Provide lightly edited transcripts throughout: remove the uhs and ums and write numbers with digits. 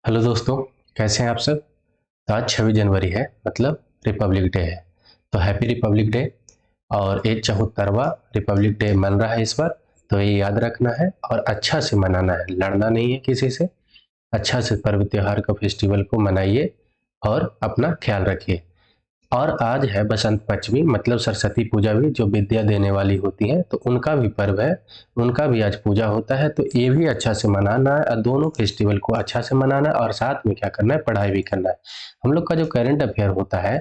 Hello दोस्तों, कैसे हैं आप सब। तो आज 26 जनवरी है, मतलब रिपब्लिक डे है। तो हैप्पी रिपब्लिक डे। और ये 74वां रिपब्लिक डे मन रहा है इस बार। तो ये याद रखना है और अच्छा से मनाना है, लड़ना नहीं है किसी से। अच्छा से पर्व त्योहार का फेस्टिवल को मनाइए और अपना ख्याल रखिए। और आज है बसंत पंचमी, मतलब सरस्वती पूजा भी, जो विद्या देने वाली होती है, तो उनका भी पर्व है। उनका भी आज पूजा होता है, तो ये भी अच्छा से मनाना है और दोनों फेस्टिवल को अच्छा से मनाना है। और साथ में क्या करना है, पढ़ाई भी करना है। हम लोग का जो करंट अफेयर होता है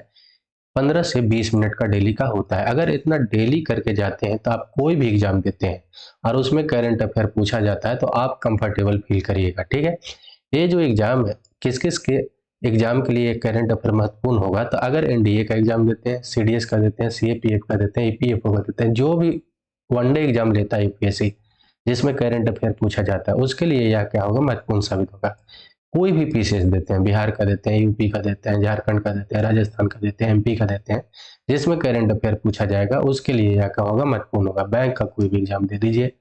15 से 20 मिनट का डेली का होता है। अगर इतना डेली करके जाते हैं तो आप कोई भी एग्जाम देते हैं और उसमें करंट अफेयर पूछा जाता है तो आप कंफर्टेबल फील करिएगा, ठीक है। ये जो एग्जाम है, किस किस के एग्जाम के लिए करंट अफेयर महत्वपूर्ण होगा, तो अगर एनडीए का एग्जाम देते हैं, सीडीएस का देते हैं, सीएपीएफ का देते हैं, ईपीएफओ का देते हैं, जो भी वनडे एग्जाम लेता है यूपीएससी, जिसमें करंट अफेयर पूछा जाता है, उसके लिए यह क्या होगा, महत्वपूर्ण साबित होगा। कोई भी पीसीएस देते हैं, बिहार का देते हैं, यूपी का देते हैं, झारखंड का देते हैं, राजस्थान का देते हैं, एमपी का देते हैं, जिसमें करंट अफेयर पूछा जाएगा, उसके लिए यह क्या होगा, महत्वपूर्ण होगा। बैंक का कोई भी एग्जाम दे दीजिए,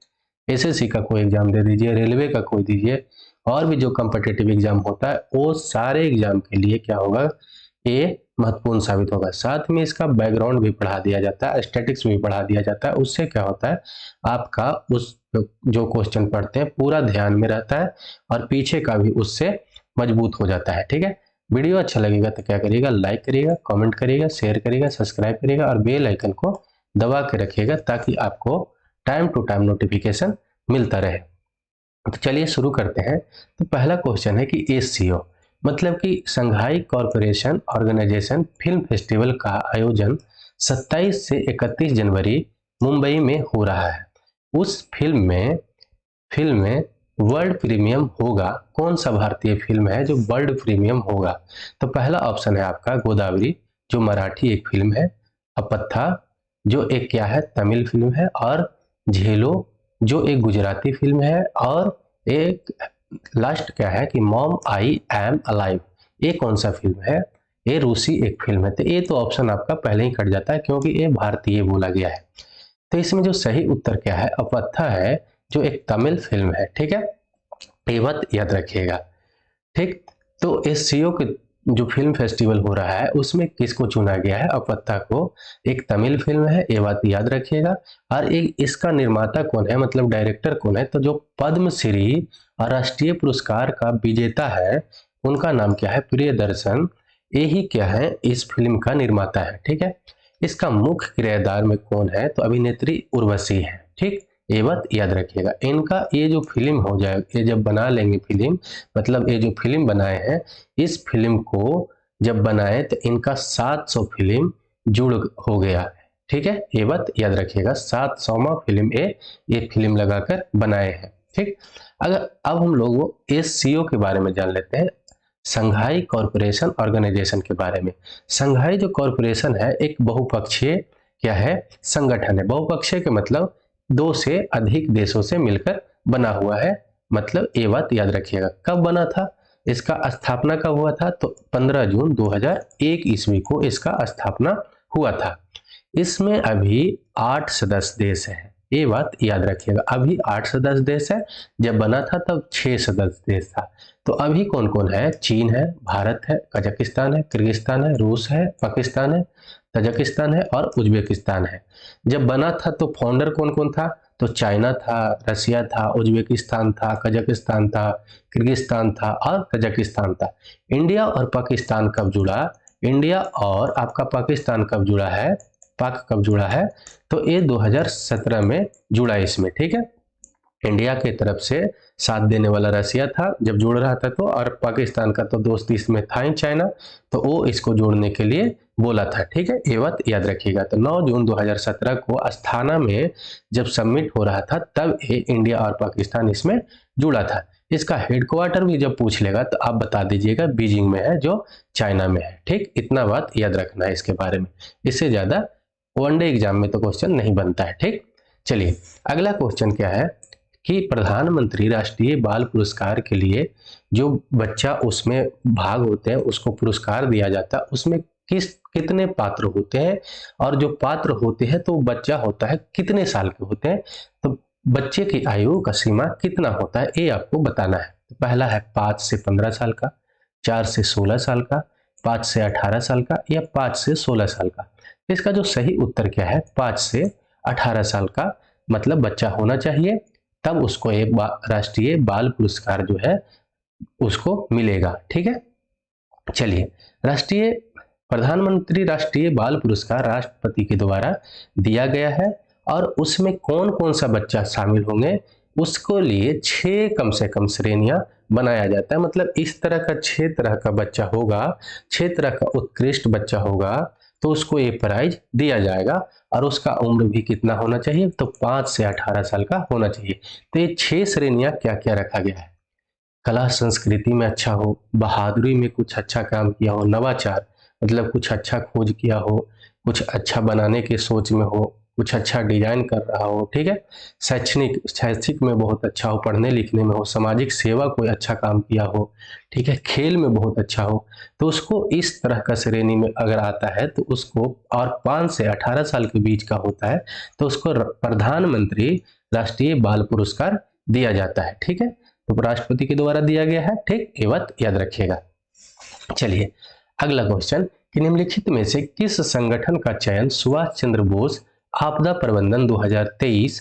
एसएससी का कोई एग्जाम दे दीजिए, रेलवे का कोई दीजिए, और भी जो कम्पिटिटिव एग्जाम होता है वो सारे एग्जाम के लिए क्या होगा, ये महत्वपूर्ण साबित होगा। साथ में इसका बैकग्राउंड भी पढ़ा दिया जाता है, स्टैटिक्स भी पढ़ा दिया जाता है। उससे क्या होता है, आपका उस जो क्वेश्चन पढ़ते हैं पूरा ध्यान में रहता है और पीछे का भी उससे मजबूत हो जाता है, ठीक है। वीडियो अच्छा लगेगा तो क्या करिएगा, लाइक करिएगा, कमेंट करिएगा, शेयर करिएगा, सब्सक्राइब करिएगा और बेल आइकन को दबा के रखिएगा ताकि आपको टाइम टू टाइम नोटिफिकेशन मिलता रहे। तो चलिए शुरू करते हैं। तो पहला क्वेश्चन है कि एससीओ मतलब कि Shanghai corporation organization film festival का आयोजन 27 से 31 जनवरी मुंबई में हो रहा है। उस फिल्म में वर्ल्ड प्रीमियम होगा। कौन सा भारतीय फिल्म है जो वर्ल्ड प्रीमियम होगा? तो पहला ऑप्शन है आपका गोदावरी, जो मराठी एक फिल्म है, अपत्था, जो एक क्या है, तमिल फिल्म है, और झेलो, जो एक गुजराती फिल्म है, और एक लास्ट क्या है कि मॉम आई एम अलाइव। ये कौन सा फिल्म है? ये रूसी एक फिल्म है। तो ये तो ऑप्शन आपका पहले ही कट जाता है क्योंकि ये भारतीय बोला गया है। तो इसमें जो सही उत्तर क्या है, अपत्था है, जो एक तमिल फिल्म है, ठीक है। ये बात याद रखिएगा, ठीक। तो इस सीओ के जो फिल्म फेस्टिवल हो रहा है उसमें किसको चुना गया है, अपत्ता को। एक तमिल फिल्म है, ये बात याद रखिएगा। और एक इसका निर्माता कौन है, मतलब डायरेक्टर कौन है, तो जो पद्मश्री और राष्ट्रीय पुरस्कार का विजेता है उनका नाम क्या है, प्रियदर्शन। यही क्या है, इस फिल्म का निर्माता है, ठीक है। इसका मुख्य किरदार में कौन है, तो अभिनेत्री उर्वशी है, ठीक। ये बात याद रखिएगा। इनका ये जो फिल्म हो जाए, ये जब बना लेंगे फिल्म, मतलब ये जो फिल्म बनाए हैं, इस फिल्म को जब बनाए तो इनका 700 फिल्म जुड़ हो गया, ठीक है। ये बात याद रखिएगा, 700वां फिल्म ये फिल्म लगाकर बनाए हैं, ठीक। अगर अब हम लोग एससीओ के बारे में जान लेते हैं, संघाई कॉरपोरेशन ऑर्गेनाइजेशन के बारे में। संघाई जो कॉरपोरेशन है एक बहुपक्षीय क्या है, संगठन है। बहुपक्षीय के मतलब दो से अधिक देशों से मिलकर बना हुआ है। मतलब ये बात याद रखिएगा। कब बना था, इसका स्थापना कब हुआ था, तो 15 जून 2001 ईस्वी को इसका स्थापना हुआ था। इसमें अभी 8 सदस्य देश हैं, ये बात याद रखिएगा। अभी 8 सदस्य देश है, जब बना था तब 6 सदस्य देश था। तो अभी कौन कौन है, चीन है, भारत है, कजाकिस्तान है, किर्गिस्तान है, रूस है, पाकिस्तान है, तजाकिस्तान है और उज्बेकिस्तान है। जब बना था तो फाउंडर कौन कौन था, तो चाइना था, रसिया था, उज्बेकिस्तान था, कजाकिस्तान था, किर्गिस्तान था और तजाकिस्तान था। इंडिया और पाकिस्तान कब जुड़ा, इंडिया और आपका पाकिस्तान कब जुड़ा है, पाक कब जुड़ा है, तो ये 2017 में जुड़ा इसमें, ठीक है। इंडिया की तरफ से साथ देने वाला रसिया था जब जुड़ रहा था, तो और पाकिस्तान का तो दोस्त इसमें था ही चाइना, तो वो इसको जोड़ने के लिए बोला था, ठीक है। ये बात याद रखिएगा। तो 9 जून 2017 को अस्थाना में जब सबमिट हो रहा था तब ये इंडिया और पाकिस्तान इसमें जुड़ा था। इसका हेडक्वार्टर भी जब पूछ लेगा तो आप बता दीजिएगा बीजिंग में है, जो चाइना में है, ठीक। इतना बात याद रखना है इसके बारे में। इससे ज्यादा वनडे एग्जाम में तो क्वेश्चन नहीं बनता है, ठीक। चलिए अगला क्वेश्चन क्या है कि प्रधानमंत्री राष्ट्रीय बाल पुरस्कार के लिए जो बच्चा उसमें भाग होते हैं उसको पुरस्कार दिया जाता है, उसमें कितने पात्र होते हैं, और जो पात्र होते हैं तो बच्चा होता है कितने साल के होते हैं, तो बच्चे की आयु का सीमा कितना होता है, ये आपको बताना है। तो पहला है 5 से 15 साल का, 4 से 16 साल का, 5 से 18 साल का या 5 से 16 साल का। इसका जो सही उत्तर क्या है, 5 से 18 साल का मतलब बच्चा होना चाहिए, तब उसको एक राष्ट्रीय बाल पुरस्कार जो है उसको मिलेगा। ठीक है, चलिए, राष्ट्रीय प्रधानमंत्री राष्ट्रीय बाल पुरस्कार राष्ट्रपति के द्वारा दिया गया है और उसमें कौन कौन सा बच्चा शामिल होंगे, उसको लिए 6 कम से कम श्रेणियां बनाया जाता है। मतलब इस तरह का 6 तरह का बच्चा होगा, 6 तरह का उत्कृष्ट बच्चा होगा, तो उसको ये प्राइज दिया जाएगा और उसका उम्र भी कितना होना चाहिए, तो 5 से 18 साल का होना चाहिए। तो ये 6 श्रेणियां क्या क्या रखा गया है, कला संस्कृति में अच्छा हो, बहादुरी में कुछ अच्छा काम किया हो, नवाचार मतलब कुछ अच्छा खोज किया हो, कुछ अच्छा बनाने की सोच में हो, कुछ अच्छा डिजाइन कर रहा हो, ठीक है, शैक्षिक में बहुत अच्छा हो, पढ़ने लिखने में हो, सामाजिक सेवा कोई अच्छा काम किया हो, ठीक है, खेल में बहुत अच्छा हो, तो उसको इस तरह का श्रेणी में अगर आता है तो उसको, और 5 से 18 साल के बीच का होता है तो उसको प्रधानमंत्री राष्ट्रीय बाल पुरस्कार दिया जाता है। ठीक है, तो राष्ट्रपति के द्वारा दिया गया है। ठीक, ये बात याद रखिएगा। चलिए, अगला क्वेश्चन कि निम्नलिखित में से किस संगठन का चयन सुभाष चंद्र बोस आपदा प्रबंधन 2023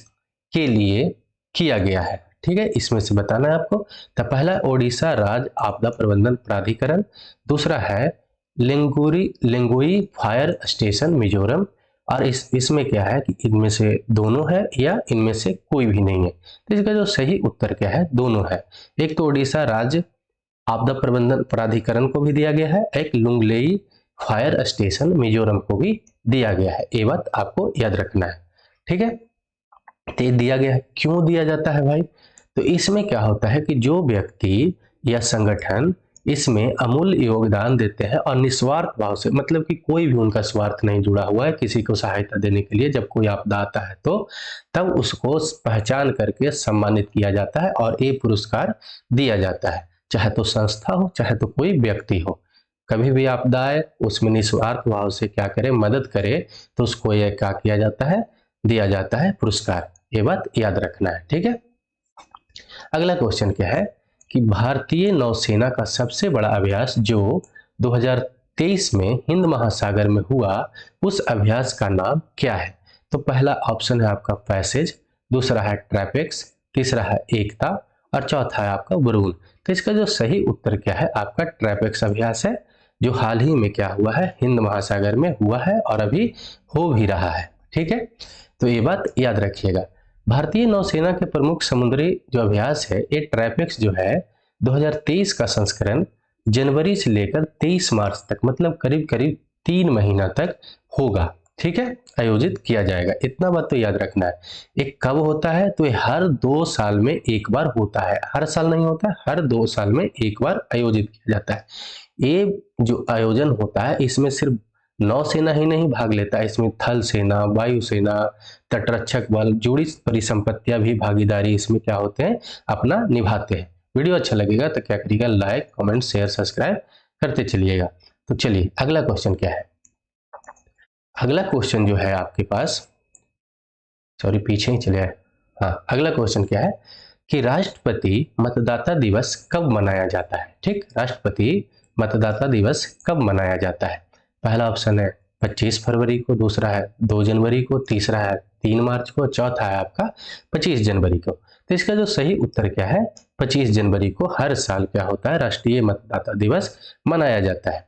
के लिए किया गया है। ठीक है, इसमें से बताना है आपको। तो पहला ओडिशा राज्य आपदा प्रबंधन प्राधिकरण, दूसरा है लिंगोई फायर स्टेशन मिजोरम, और इसमें क्या है कि इनमें से दोनों है या इनमें से कोई भी नहीं है। तो इसका जो सही उत्तर क्या है, दोनों है। एक तो ओडिशा राज्य आपदा प्रबंधन प्राधिकरण को भी दिया गया है, एक लुंगलेई फायर स्टेशन मिजोरम को भी दिया गया है। ये बात आपको याद रखना है। ठीक है, तो दिया गया है, क्यों दिया जाता है भाई, तो इसमें क्या होता है कि जो व्यक्ति या संगठन इसमें अमूल्य योगदान देते हैं और निस्वार्थ भाव से, मतलब कि कोई भी उनका स्वार्थ नहीं जुड़ा हुआ है किसी को सहायता देने के लिए, जब कोई आपदा आता है तो तब उसको पहचान करके सम्मानित किया जाता है और ये पुरस्कार दिया जाता है, चाहे तो संस्था हो चाहे तो कोई व्यक्ति हो। कभी भी आपदा आए उसमें निस्वार्थ भाव से क्या करे, मदद करे, तो उसको यह क्या किया जाता है, दिया जाता है पुरस्कार। ये बात याद रखना है। ठीक है, अगला क्वेश्चन क्या है कि भारतीय नौसेना का सबसे बड़ा अभ्यास जो 2023 में हिंद महासागर में हुआ, उस अभ्यास का नाम क्या है। तो पहला ऑप्शन है आपका पैसेज, दूसरा है ट्रैपेक्स, तीसरा है एकता और चौथा है आपका वरुण। तो इसका जो सही उत्तर क्या है, आपका ट्रैपेक्स अभ्यास है, जो हाल ही में क्या हुआ है, हिंद महासागर में हुआ है और अभी हो भी रहा है। ठीक है, तो ये बात याद रखिएगा। भारतीय नौसेना के प्रमुख समुद्री जो अभ्यास है, ये ट्रैपेक्स जो है 2023 का संस्करण जनवरी से लेकर 23 मार्च तक, मतलब करीब करीब 3 महीना तक होगा। ठीक है, आयोजित किया जाएगा। इतना बात तो याद रखना है। एक कब होता है, तो ये हर 2 साल में एक बार होता है, हर साल नहीं होता, हर 2 साल में एक बार आयोजित किया जाता है। ये जो आयोजन होता है इसमें सिर्फ नौसेना ही नहीं भाग लेता है, इसमें थल सेना, वायुसेना, तटरक्षक बल, जुड़ी परिसंपत्तियां भी भागीदारी इसमें क्या होते हैं, अपना निभाते हैं। वीडियो अच्छा लगेगा तो क्या करिएगा, लाइक कमेंट शेयर सब्सक्राइब करते चलिएगा। तो चलिए, अगला क्वेश्चन क्या है। अगला क्वेश्चन जो है आपके पास, सॉरी पीछे ही चले आए। हाँ, अगला क्वेश्चन क्या है कि राष्ट्रपति मतदाता दिवस कब मनाया जाता है। ठीक, राष्ट्रपति मतदाता दिवस कब मनाया जाता है। पहला ऑप्शन है 25 फरवरी को, दूसरा है 2 जनवरी को, तीसरा है 3 मार्च को, चौथा है आपका 25 जनवरी को। तो इसका जो सही उत्तर क्या है, 25 जनवरी को हर साल क्या होता है, राष्ट्रीय मतदाता दिवस मनाया जाता है।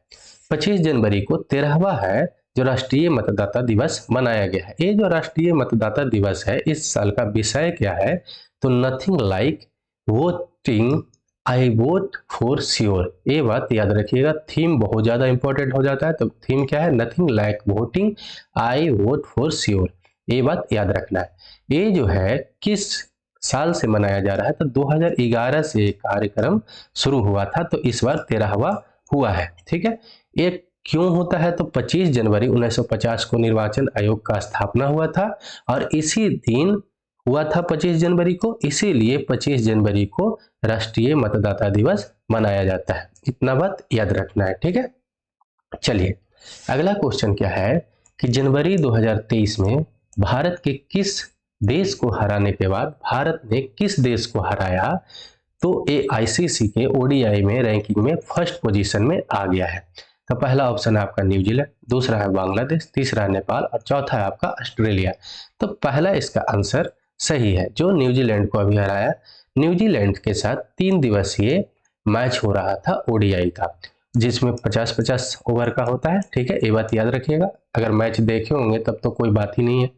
25 जनवरी को 13वां है जो राष्ट्रीय मतदाता दिवस मनाया गया है। ये जो राष्ट्रीय मतदाता दिवस है, इस साल का विषय क्या है, तो nothing like voting I vote for sure. ये बात याद रखिएगा, थीम बहुत ज्यादा इंपॉर्टेंट हो जाता है। तो थीम क्या है, nothing like voting I vote for sure. ये बात याद रखना है। ये जो है किस साल से मनाया जा रहा है, तो 2011 से कार्यक्रम शुरू हुआ था, तो इस बार 13वां हुआ है। ठीक है, ये क्यों होता है, तो 25 जनवरी 1950 को निर्वाचन आयोग का स्थापना हुआ था और इसी दिन हुआ था 25 जनवरी को, इसीलिए 25 जनवरी को राष्ट्रीय मतदाता दिवस मनाया जाता है। इतना बात याद रखना है। ठीक है, चलिए, अगला क्वेश्चन क्या है कि जनवरी 2023 में भारत के किस देश को हराने के बाद, भारत ने किस देश को हराया तो AICC के ODI में रैंकिंग में फर्स्ट पोजीशन में आ गया है। तो पहला ऑप्शन है आपका न्यूजीलैंड, दूसरा है बांग्लादेश, तीसरा है नेपाल और चौथा है आपका ऑस्ट्रेलिया। तो पहला इसका आंसर सही है, जो न्यूजीलैंड को अभी हराया। न्यूजीलैंड के साथ 3 दिवसीय मैच हो रहा था ODI का, जिसमें 50-50 ओवर का होता है। ठीक है, ये बात याद रखिएगा। अगर मैच देखे होंगे तब तो कोई बात ही नहीं है।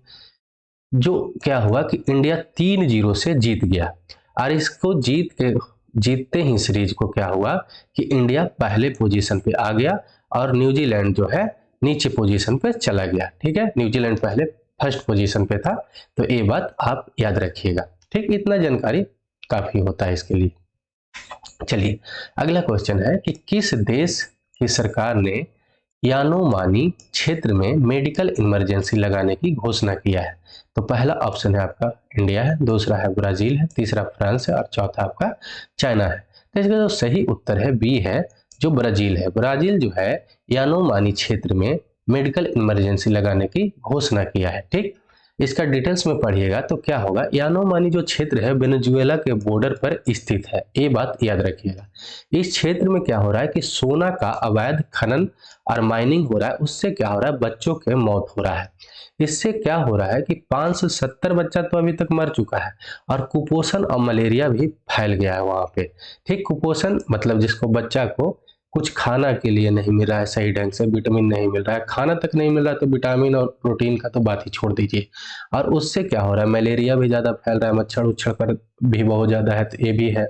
जो क्या हुआ कि इंडिया 3-0 से जीत गया, और इसको जीतते ही सीरीज को क्या हुआ कि इंडिया पहले पोजीशन पे आ गया और न्यूजीलैंड जो है नीचे पोजीशन पे चला गया। ठीक है, न्यूजीलैंड पहले फर्स्ट पोजीशन पे था, तो ये बात आप याद रखिएगा। ठीक, इतना जानकारी काफी होता है इसके लिए। चलिए अगला क्वेश्चन है कि किस देश की सरकार ने यानोमानी क्षेत्र में मेडिकल इमरजेंसी लगाने की घोषणा किया है। तो पहला ऑप्शन है आपका इंडिया है, दूसरा है ब्राजील है, तीसरा फ्रांस है और चौथा आपका चाइना है। तो इसका जो सही उत्तर है बी है, जो ब्राजील है। ब्राजील जो है यानोमानी क्षेत्र में मेडिकल इमरजेंसी लगाने की घोषणा किया है। ठीक, इसका डिटेल्स में पढ़िएगा तो क्या होगा। यानोमानी जो क्षेत्र है वेनेजुएला के बॉर्डर पर स्थित है, ये बात याद रखिएगा। इस क्षेत्र में क्या हो रहा है कि सोना का अवैध खनन और माइनिंग हो रहा है, उससे क्या हो रहा है, बच्चों के मौत हो रहा है। इससे क्या हो रहा है कि 570 बच्चा तो अभी तक मर चुका है, और कुपोषण और मलेरिया भी फैल गया है वहां पे। ठीक, कुपोषण मतलब जिसको बच्चा को कुछ खाना के लिए नहीं मिल रहा है, सही ढंग से विटामिन नहीं मिल रहा है, खाना तक नहीं मिल रहा है, तो विटामिन और प्रोटीन का तो बात ही छोड़ दीजिए। और उससे क्या हो रहा है, मलेरिया भी ज्यादा फैल रहा है, मच्छर उच्छर पर भी बहुत ज्यादा है, तो ये भी है।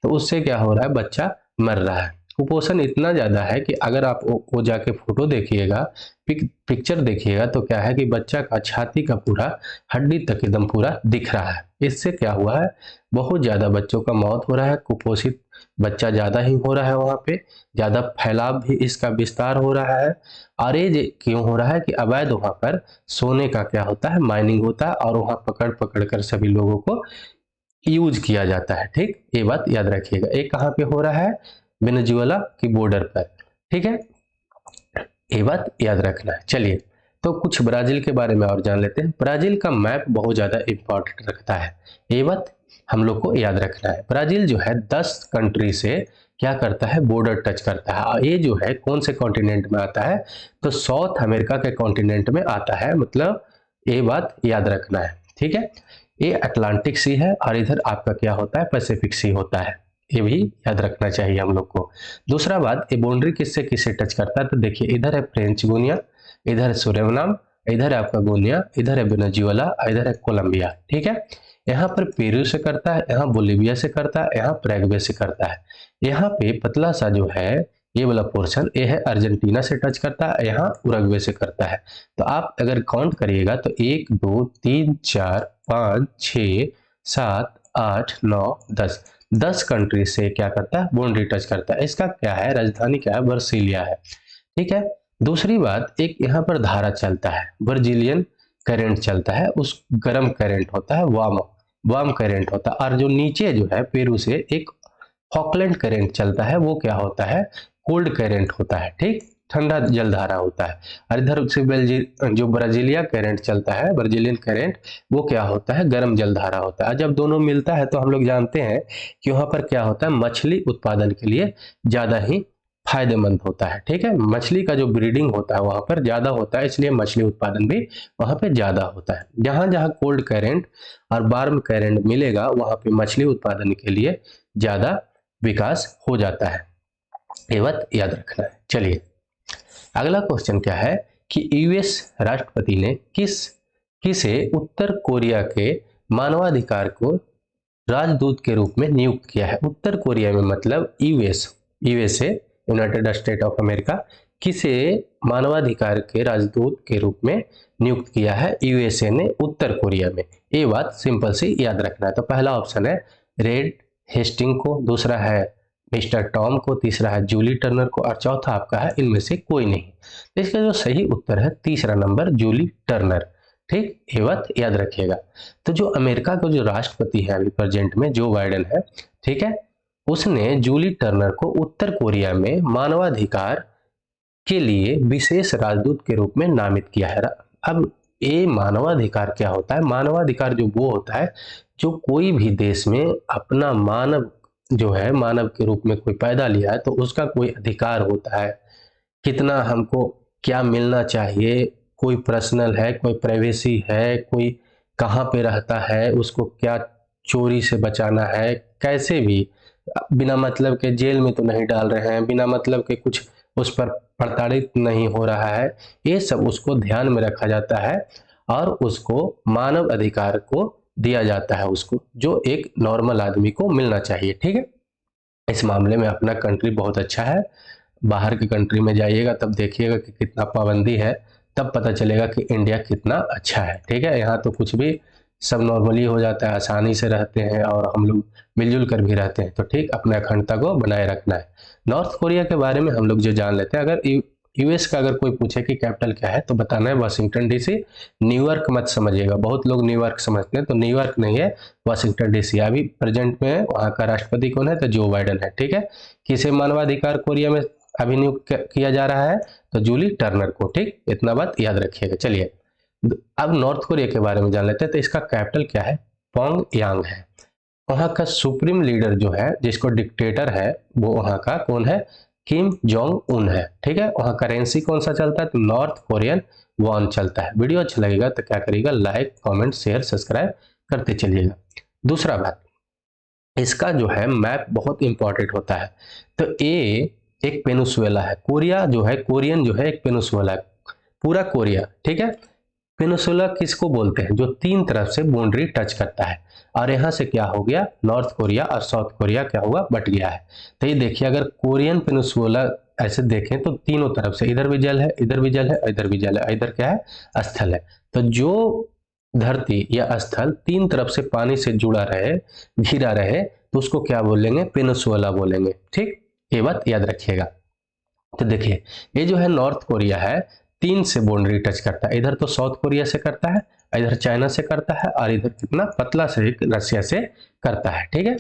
तो उससे क्या हो रहा है, बच्चा मर रहा है। कुपोषण इतना ज्यादा है कि अगर आप वो जाके फोटो देखिएगा, पिक्चर देखिएगा, तो क्या है कि बच्चा का छाती का पूरा हड्डी तक एकदम पूरा दिख रहा है। इससे क्या हुआ है, बहुत ज्यादा बच्चों का मौत हो रहा है। कुपोषित बच्चा ज्यादा ही हो रहा है, वहां पे ज्यादा फैलाव भी इसका विस्तार हो रहा है। और ये क्यों हो रहा है कि अवैध वहां पर सोने का क्या होता है, माइनिंग होता है, और वहां पकड़ पकड़ कर सभी लोगों को यूज किया जाता है। ठीक, ये बात याद रखिएगा। एक कहाँ पे हो रहा है, वेनेजुएला की बॉर्डर पर। ठीक है, ये बात याद रखना है। चलिए तो कुछ ब्राजील के बारे में और जान लेते हैं। ब्राजील का मैप बहुत ज्यादा इंपॉर्टेंट रखता है, ये बात हम लोग को याद रखना है। ब्राजील जो है 10 कंट्री से क्या करता है, बॉर्डर टच करता है। और ये जो है कौन से कॉन्टिनेंट में आता है, तो साउथ अमेरिका के कॉन्टिनेंट में आता है, मतलब ये बात याद रखना है। ठीक है, ये अटलांटिक सी है और इधर आपका क्या होता है, पैसिफिक सी होता है, ये भी याद रखना चाहिए हम लोग को। दूसरा बात, ये बाउंड्री किससे किससे टच करता है, तो देखिए इधर है फ्रेंच गुनिया, इधर है सुरेनाम, इधर है आपका गुनिया, इधर है वेनेजुएला, इधर है कोलंबिया। ठीक है, यहाँ पर पेरू से करता है, यहाँ बोलिविया से करता है, यहाँ पैराग्वे से करता है। यहाँ पे पतला सा जो है ये वाला पोर्शन, ये है अर्जेंटीना से टच करता है, यहाँ उरुग्वे से करता है। तो आप अगर काउंट करिएगा तो 1 2 3 4 5 6 7 8 9 10 कंट्री से क्या करता है, बाउंड्री टच करता है। इसका क्या है, राजधानी क्या है, ब्रासिलिया है। ठीक है, दूसरी बात, एक यहाँ पर धारा चलता है, ब्राजीलियन करंट चलता है, उस गर्म करंट होता है, वार्म करंट होता है। और जो नीचे जो है पेरू से एक फॉकलैंड करंट चलता है, वो क्या होता है, कोल्ड करंट होता है। ठीक, ठंडा जलधारा होता है। और इधर से जो ब्राजीलिया करंट चलता है, ब्राजीलियन करंट, वो क्या होता है, गर्म जलधारा होता है। जब दोनों मिलता है तो हम लोग जानते हैं कि वहां पर क्या होता है, मछली उत्पादन के लिए ज्यादा ही फायदेमंद होता है। ठीक है, मछली का जो ब्रीडिंग होता है वहां पर ज्यादा होता है, इसलिए मछली उत्पादन भी वहां पे ज्यादा होता है। जहां जहां कोल्ड करंट और वार्म करंट मिलेगा, वहां पे मछली उत्पादन के लिए ज्यादा विकास हो जाता है, ये बात याद रखना है। चलिए अगला क्वेश्चन क्या है कि यूएस राष्ट्रपति ने किसे उत्तर कोरिया के मानवाधिकार को राजदूत के रूप में नियुक्त किया है। उत्तर कोरिया में मतलब USA, United state of America, किसे मानवाधिकार के राजदूत के रूप में नियुक्त किया है यूएसए ने उत्तर कोरिया में। ये बात सिंपल सी याद रखना है। तो पहला ऑप्शन है रेड हेस्टिंग को, दूसरा है मिस्टर टॉम को, तीसरा है जूली टर्नर को, और चौथा आपका है इनमें से कोई नहीं। तो इसका जो सही उत्तर है तीसरा नंबर, जूली टर्नर। ठीक, ये बात याद रखिएगा। तो जो अमेरिका का जो राष्ट्रपति है अभी प्रेजेंट में, जो बाइडेन है, ठीक है, उसने जूली टर्नर को उत्तर कोरिया में मानवाधिकार के लिए विशेष राजदूत के रूप में नामित किया है। अब ये मानवाधिकार क्या होता है, मानवाधिकार जो वो होता है जो कोई भी देश में अपना मानव जो है मानव के रूप में कोई पैदा लिया है तो उसका कोई अधिकार होता है, कितना हमको क्या मिलना चाहिए, कोई पर्सनल है, कोई प्राइवेसी है, कोई कहाँ पे रहता है, उसको क्या चोरी से बचाना है, कैसे भी बिना मतलब के जेल में तो नहीं डाल रहे हैं, बिना मतलब के कुछ उस पर प्रताड़ित नहीं हो रहा है, ये सब उसको ध्यान में रखा जाता है और उसको मानव अधिकार को दिया जाता है, उसको जो एक नॉर्मल आदमी को मिलना चाहिए। ठीक है, इस मामले में अपना कंट्री बहुत अच्छा है। बाहर की कंट्री में जाइएगा तब देखिएगा कि कितना पाबंदी है, तब पता चलेगा कि इंडिया कितना अच्छा है। ठीक है, यहाँ तो कुछ भी सब नॉर्मली हो जाता है, आसानी से रहते हैं और हम लोग मिलजुल कर भी रहते हैं। तो ठीक, अपने अखंडता को बनाए रखना है। नॉर्थ कोरिया के बारे में हम लोग जो जान लेते हैं, अगर यूएस का अगर कोई पूछे कि कैपिटल क्या है तो बताना है वाशिंगटन डीसी। न्यूयॉर्क मत समझिएगा, बहुत लोग न्यूयॉर्क समझते हैं, तो न्यूयॉर्क नहीं है, वाशिंगटन डीसी। अभी प्रेजेंट में वहाँ का राष्ट्रपति कौन है, तो जो बाइडन है। ठीक है, किसे मानवाधिकार कोरिया में अभिनियुक्त किया जा रहा है, तो जूली टर्नर को। ठीक, इतना बात याद रखिएगा। चलिए अब नॉर्थ कोरिया के बारे में जान लेते हैं। तो इसका कैपिटल क्या है, पोंग यांग है। वहाँ का सुप्रीम लीडर जो है, जिसको डिक्टेटर है, वो वहाँ का कौन है, किम जोंग उन है। ठीक है, वहाँ करेंसी कौन सा चलता है, तो नॉर्थ कोरियन वॉन चलता है। वीडियो अच्छा लगेगा तो क्या करिएगा, लाइक कमेंट शेयर सब्सक्राइब करते चलिएगा। दूसरा बात, इसका जो है मैप बहुत इंपॉर्टेंट होता है। तो ये एक पेनिसुला है, कोरिया जो है, कोरियन जो है एक पेनिसुला है, पूरा कोरिया। ठीक है, पेनिसुला किसको बोलते हैं, जो तीन तरफ से बाउंड्री टच करता है। और यहाँ से क्या हो गया, नॉर्थ कोरिया और साउथ कोरिया क्या हुआ, बट गया है। तो ये देखिए, अगर कोरियन पेनिसुला ऐसे देखें तो तीनों तरफ से, इधर भी जल है, इधर भी जल है, इधर भी जल है, इधर क्या है, स्थल है। तो जो धरती या स्थल तीन तरफ से पानी से जुड़ा रहे, घिरा रहे, तो उसको क्या बोलेंगे, पेनिसुला बोलेंगे। ठीक, ये बात याद रखिएगा। तो देखिए, ये जो है नॉर्थ कोरिया है, तीन से बाउंड्री टच करता है। इधर तो साउथ कोरिया से करता है, इधर चाइना से करता है, और इधर कितना पतला से रसिया से करता है। ठीक है,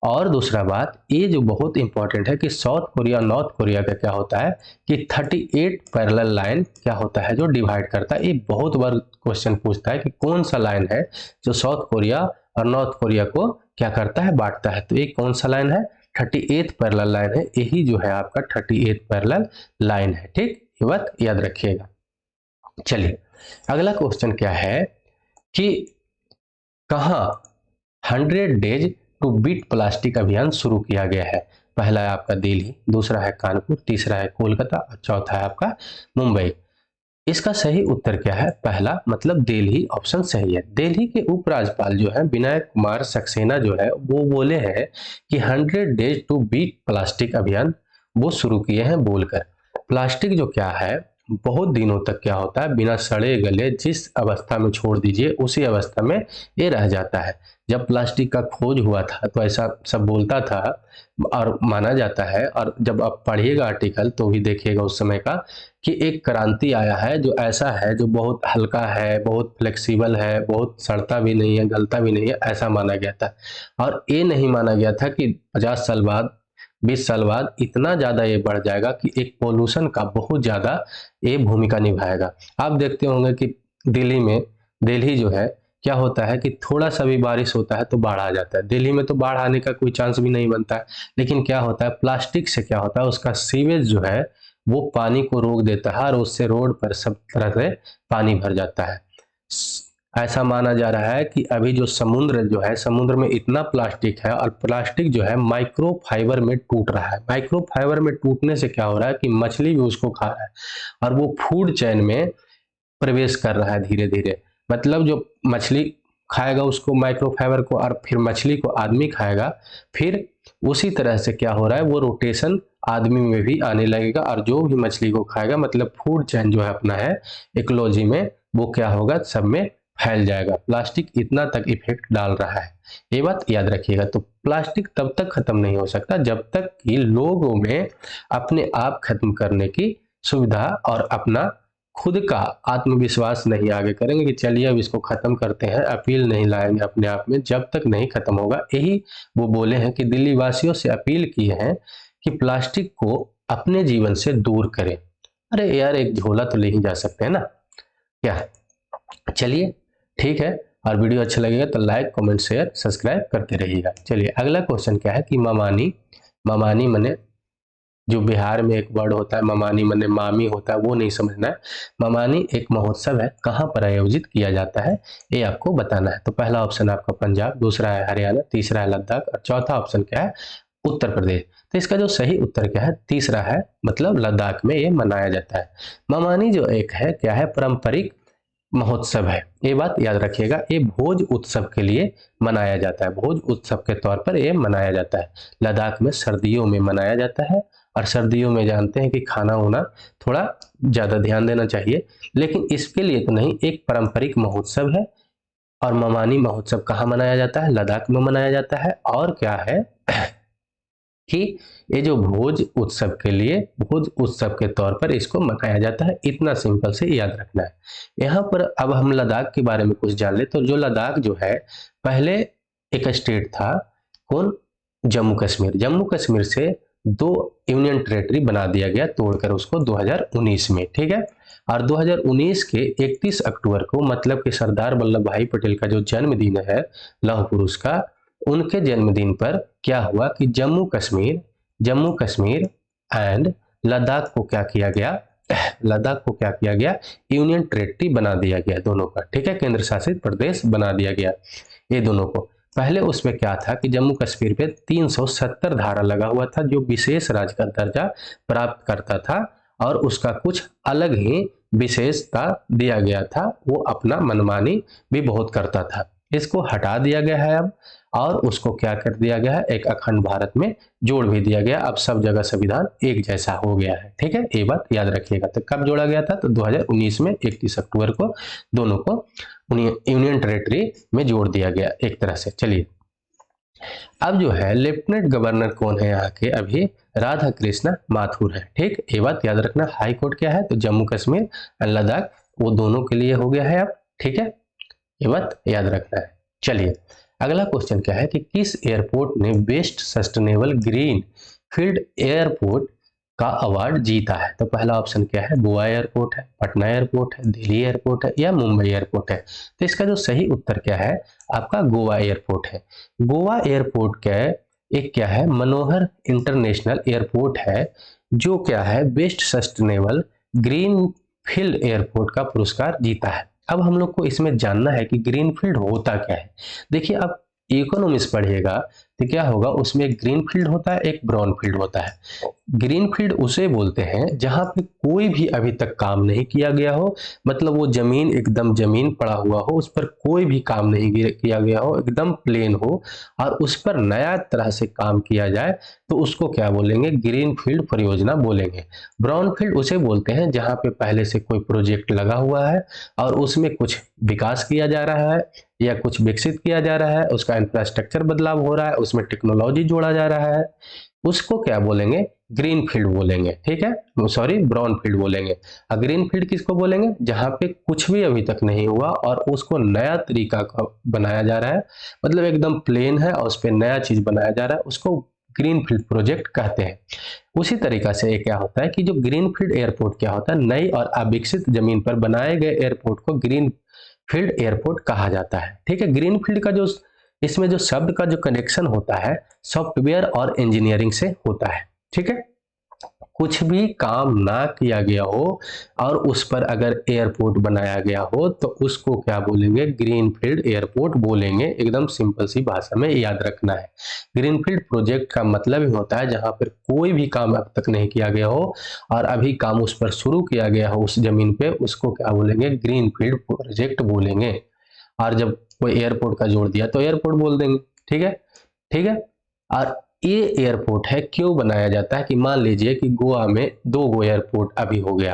और दूसरा बात, ये जो बहुत इंपॉर्टेंट है कि साउथ कोरिया और नॉर्थ कोरिया का क्या होता है कि 38 पैरेलल लाइन क्या होता है जो डिवाइड करता है। ये बहुत बार क्वेश्चन पूछता है कि कौन सा लाइन है जो साउथ कोरिया और नॉर्थ कोरिया को क्या करता है, बांटता है। तो ये कौन सा लाइन है, 38 पैरेलल लाइन है, यही जो है आपका 38 पैरेलल लाइन है। ठीक, ये बात याद रखिएगा। चलिए अगला क्वेश्चन क्या है कि कहाँ 100 डेज टू बीट प्लास्टिक अभियान शुरू किया गया है। पहला है आपका दिल्ली, दूसरा है कानपुर, तीसरा है कोलकाता और चौथा है आपका मुंबई। इसका सही उत्तर क्या है, पहला मतलब दिल्ली ऑप्शन सही है। दिल्ली के उपराज्यपाल जो है विनायक कुमार सक्सेना जो है वो बोले हैं कि 100 डेज टू बीट प्लास्टिक अभियान वो शुरू किए हैं बोलकर। प्लास्टिक जो क्या है, बहुत दिनों तक क्या होता है, बिना सड़े गले जिस अवस्था में छोड़ दीजिए उसी अवस्था में ये रह जाता है। जब प्लास्टिक का खोज हुआ था तो ऐसा सब बोलता था और माना जाता है, और जब आप पढ़िएगा आर्टिकल तो भी देखिएगा उस समय का कि एक क्रांति आया है जो ऐसा है, जो बहुत हल्का है, बहुत फ्लेक्सिबल है, बहुत सड़ता भी नहीं है, गलता भी नहीं है, ऐसा माना गया था। और ये नहीं माना गया था कि 50 साल बाद, 20 साल बाद इतना ज़्यादा ये बढ़ जाएगा कि एक पोल्यूशन का बहुत ज़्यादा ये भूमिका निभाएगा। आप देखते होंगे कि दिल्ली में, दिल्ली जो है क्या होता है कि थोड़ा सा भी बारिश होता है तो बाढ़ आ जाता है। दिल्ली में तो बाढ़ आने का कोई चांस भी नहीं बनता है, लेकिन क्या होता है, प्लास्टिक से क्या होता है, उसका सीवेज जो है वो पानी को रोक देता है और उससे रोड पर सब तरह से पानी भर जाता है। ऐसा माना जा रहा है कि अभी जो समुद्र जो है, समुद्र में इतना प्लास्टिक है और प्लास्टिक जो है माइक्रो फाइबर में टूट रहा है। माइक्रो फाइबर में टूटने से क्या हो रहा है कि मछली भी उसको खा रहा है और वो फूड चेन में प्रवेश कर रहा है धीरे धीरे। मतलब जो मछली खाएगा उसको, माइक्रो फाइबर को, और फिर मछली को आदमी खाएगा, फिर उसी तरह से क्या हो रहा है, वो रोटेशन आदमी में भी आने लगेगा और जो भी मछली को खाएगा, मतलब फूड चेन जो है अपना है इकोलॉजी में, वो क्या होगा, सब में फैल जाएगा। प्लास्टिक इतना तक इफेक्ट डाल रहा है, ये बात याद रखिएगा। तो प्लास्टिक तब तक खत्म नहीं हो सकता जब तक कि लोगों में अपने आप खत्म करने की सुविधा और अपना खुद का आत्मविश्वास नहीं आगे करेंगे कि चलिए अब इसको खत्म करते हैं, अपील नहीं लाएंगे अपने आप में जब तक नहीं खत्म होगा। यही वो बोले हैं कि दिल्ली वासियों से अपील की है कि प्लास्टिक को अपने जीवन से दूर करें। अरे यार, एक झोला तो ले ही जा सकते हैं ना, क्या। चलिए ठीक है, और वीडियो अच्छा लगेगा तो लाइक कमेंट शेयर सब्सक्राइब करते रहिएगा। चलिए अगला क्वेश्चन क्या है कि ममानी, ममानी मने जो बिहार में एक वर्ड होता है ममानी मने मामी होता है, वो नहीं समझना है। ममानी एक महोत्सव है, कहाँ पर आयोजित किया जाता है ये आपको बताना है। तो पहला ऑप्शन आपका पंजाब, दूसरा है हरियाणा, तीसरा है लद्दाख और चौथा ऑप्शन क्या है उत्तर प्रदेश। तो इसका जो सही उत्तर क्या है तीसरा है, मतलब लद्दाख में ये मनाया जाता है। ममानी जो एक है क्या है पारंपरिक महोत्सव है, ये बात याद रखिएगा। ये भोज उत्सव के लिए मनाया जाता है, भोज उत्सव के तौर पर ये मनाया जाता है। लद्दाख में सर्दियों में मनाया जाता है और सर्दियों में जानते हैं कि खाना वाना थोड़ा ज़्यादा ध्यान देना चाहिए, लेकिन इसके लिए तो नहीं, एक पारंपरिक महोत्सव है। और ममानी महोत्सव कहाँ मनाया जाता है? लद्दाख में मनाया जाता है। और क्या है कि ये जो भोज उत्सव के लिए, भोज उत्सव के तौर पर इसको मनाया जाता है। इतना सिंपल से याद रखना है। यहाँ पर अब हम लद्दाख के बारे में कुछ जान ले तो जो लद्दाख जो है पहले एक स्टेट था, कौन? जम्मू कश्मीर। जम्मू कश्मीर से 2 यूनियन टेरेटरी बना दिया गया तोड़कर उसको 2019 में, ठीक है। और 2019 के 31 अक्टूबर को, मतलब कि सरदार वल्लभ भाई पटेल का जो जन्मदिन है लौह पुरुष का, उनके जन्मदिन पर क्या हुआ कि जम्मू कश्मीर एंड लद्दाख को क्या किया गया, लद्दाख को क्या किया गया, यूनियन टेरेटरी बना दिया गया दोनों का, ठीक है, केंद्र शासित प्रदेश बना दिया गया ये दोनों को। पहले उसमें क्या था कि जम्मू कश्मीर पे 370 धारा लगा हुआ था जो विशेष राज्य का दर्जा प्राप्त करता था और उसका कुछ अलग ही विशेषता दिया गया था, वो अपना मनमानी भी बहुत करता था। इसको हटा दिया गया है अब, और उसको क्या कर दिया गया है, एक अखंड भारत में जोड़ भी दिया गया। अब सब जगह संविधान एक जैसा हो गया है, ठीक है, ये बात याद रखिएगा। तो कब जोड़ा गया था? तो 2019 में 31 अक्टूबर को दोनों को यूनियन टेरेटरी में जोड़ दिया गया एक तरह से। चलिए अब जो है लेफ्टिनेंट गवर्नर कौन है यहाँ के? अभी राधा कृष्णा माथुर है, ठीक, ये बात याद रखना। हाई कोर्ट क्या है? तो जम्मू कश्मीर और लद्दाख, वो दोनों के लिए हो गया है अब, ठीक है, ये बात याद रखना है। चलिए अगला क्वेश्चन क्या है कि किस एयरपोर्ट ने best sustainable green field airport का अवार्ड जीता है? तो पहला ऑप्शन क्या है? गोवा एयरपोर्ट है, पटना एयरपोर्ट है, दिल्ली एयरपोर्ट है या मुंबई एयरपोर्ट है? तो इसका जो सही उत्तर क्या है आपका? गोवा एयरपोर्ट है। गोवा एयरपोर्ट का एक क्या है, मनोहर इंटरनेशनल एयरपोर्ट है, जो क्या है best sustainable green field airport का पुरस्कार जीता है। अब हम लोग को इसमें जानना है कि ग्रीनफील्ड होता क्या है। देखिए आप इकोनॉमिक्स पढ़िएगा तो क्या होगा, उसमें एक ग्रीन फील्ड होता है, एक ब्राउन फील्ड होता है। ग्रीन फील्ड उसे बोलते हैं जहां पे कोई भी अभी तक काम नहीं किया गया हो, मतलब वो जमीन एकदम जमीन पड़ा हुआ हो, उस पर कोई भी काम नहीं किया गया हो, एकदम प्लेन हो, और उस पर नया तरह से काम किया जाए तो उसको क्या बोलेंगे? ग्रीन फील्ड परियोजना बोलेंगे। ब्राउन फील्ड उसे बोलते हैं जहां पे पहले से कोई प्रोजेक्ट लगा हुआ है और उसमें कुछ विकास किया जा रहा है या कुछ विकसित किया जा रहा है, उसका इंफ्रास्ट्रक्चर बदलाव हो रहा है, उसमें टेक्नोलॉजी जोड़ा जा रहा है, उसको क्या बोलेंगे? ग्रीन फील्ड बोलेंगे, ठीक है, सॉरी ब्राउन फील्ड बोलेंगे। और ग्रीन फील्ड किसको बोलेंगे? जहां पे कुछ भी अभी तक नहीं हुआ और उसको नया तरीका का बनाया जा रहा है, मतलब एकदम प्लेन है और उस पर नया चीज बनाया जा रहा है, उसको ग्रीन फील्ड प्रोजेक्ट कहते हैं। उसी तरीका से ये क्या होता है कि जो ग्रीन फील्ड एयरपोर्ट क्या होता है, नई और अविकसित जमीन पर बनाए गए एयरपोर्ट को ग्रीन फील्ड एयरपोर्ट कहा जाता है, ठीक है। ग्रीन फील्ड का जो इसमें जो शब्द का जो कनेक्शन होता है सॉफ्टवेयर और इंजीनियरिंग से होता है, ठीक है। कुछ भी काम ना किया गया हो और उस पर अगर एयरपोर्ट बनाया गया हो तो उसको क्या बोलेंगे? ग्रीन फील्ड एयरपोर्ट बोलेंगे। एकदम सिंपल सी भाषा में याद रखना है। ग्रीन फील्ड प्रोजेक्ट का मतलब ही होता है जहां पर कोई भी काम अब तक नहीं किया गया हो और अभी काम उस पर शुरू किया गया हो उस जमीन पे, उसको क्या बोलेंगे? ग्रीन फील्ड प्रोजेक्ट बोलेंगे। और जब कोई एयरपोर्ट का जोड़ दिया तो एयरपोर्ट बोल देंगे, ठीक है, ठीक है। और ये एयरपोर्ट है क्यों बनाया जाता है कि मान लीजिए कि गोवा में 2 एयरपोर्ट अभी हो गया,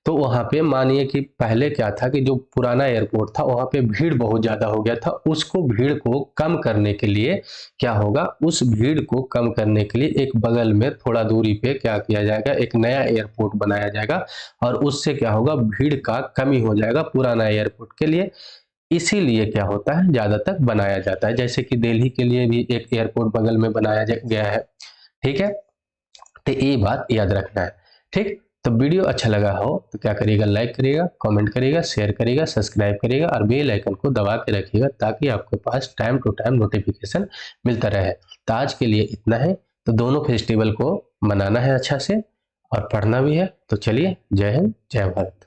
तो वहां पे मानिए कि पहले क्या था कि जो पुराना एयरपोर्ट था वहां पे भीड़ बहुत ज्यादा हो गया था, उसको भीड़ को कम करने के लिए क्या होगा? उस भीड़ को कम करने के लिए एक बगल में थोड़ा दूरी पे क्या किया जाएगा? एक नया एयरपोर्ट बनाया जाएगा और उससे क्या होगा? भीड़ का कमी हो जाएगा पुराना एयरपोर्ट के लिए। इसीलिए क्या होता है ज्यादा तक बनाया जाता है। जैसे कि दिल्ली के लिए भी एक एयरपोर्ट बगल में बनाया गया है, ठीक है, तो ये बात याद रखना है, ठीक। तो वीडियो अच्छा लगा हो तो क्या करिएगा, लाइक करिएगा, कमेंट करिएगा, शेयर करिएगा, सब्सक्राइब करिएगा और बेल आइकन को दबा के रखिएगा ताकि आपके पास टाइम टू टाइम नोटिफिकेशन मिलता रहे। तो आज के लिए इतना है। तो दोनों फेस्टिवल को मनाना है अच्छा से और पढ़ना भी है। तो चलिए, जय हिंद, जय भारत।